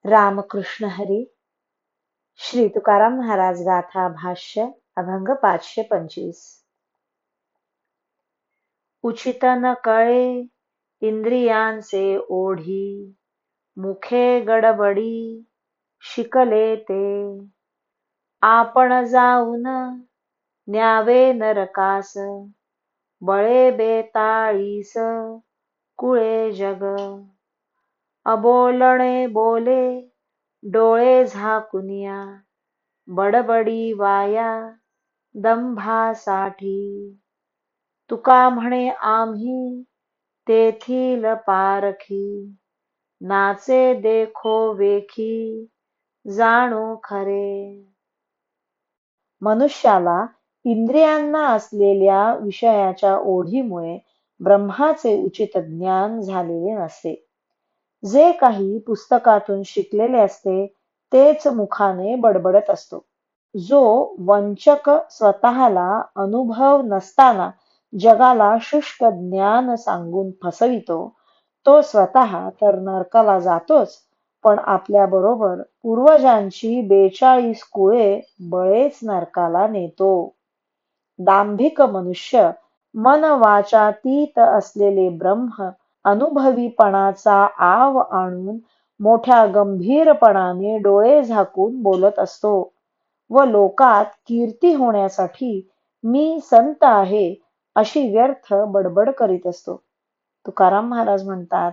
रामकृष्ण हरी. श्री तुकाराम महाराज गाथा भाष्य अभंग 525. उचित न कळे इंद्रियांचे ओढी, मुखे गडबडी शिकले ते. आपण जाऊन न्यावे नरकास, बळे बेताळीस कुळे जग. अबोलणे बोले डोळे झाकुनिया, बडबडी वाया दंभासाठी. तुका म्हणे आम्ही तेथील पारखी, नाचे देखो वेखी जाणू खरे. मनुष्याला इंद्रियांना असलेल्या विषयाच्या ओढीमुळे ब्रह्माचे उचित ज्ञान झालेले नसते. जे काही पुस्तकातून शिकलेले असते तेच मुखाने बडबडत असतो. जो वंचक स्वतःला अनुभव नसताना जगाला शुष्क ज्ञान सांगून फसवितो, तो स्वतः तर नरकाला जातोच, पण आपल्या बरोबर पूर्वजांची 42 कुळे बळेच नरकाला नेतो. दांभिक मनुष्य मन वाचातीत असलेले ब्रह्म अनुभवीपणाचा आव आणून मोठ्या गंभीरपणाने डोळे झाकून बोलत असतो व लोकात कीर्ती होण्यासाठी मी संत आहे अशी व्यर्थ बडबड करीत असतो. तुकाराम महाराज म्हणतात,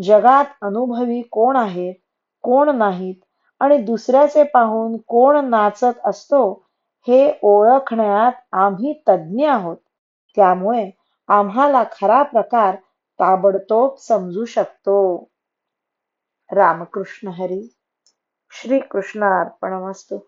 जगात अनुभवी कोण आहेत, कोण नाहीत आणि दुसऱ्याचे पाहून कोण नाचत असतो हे ओळखण्यात आम्ही तज्ञ आहोत. त्यामुळे आम्हाला खरा प्रकार ताबडतोब समजू शकतो. रामकृष्ण हरी. श्री कृष्ण अर्पणमस्तु.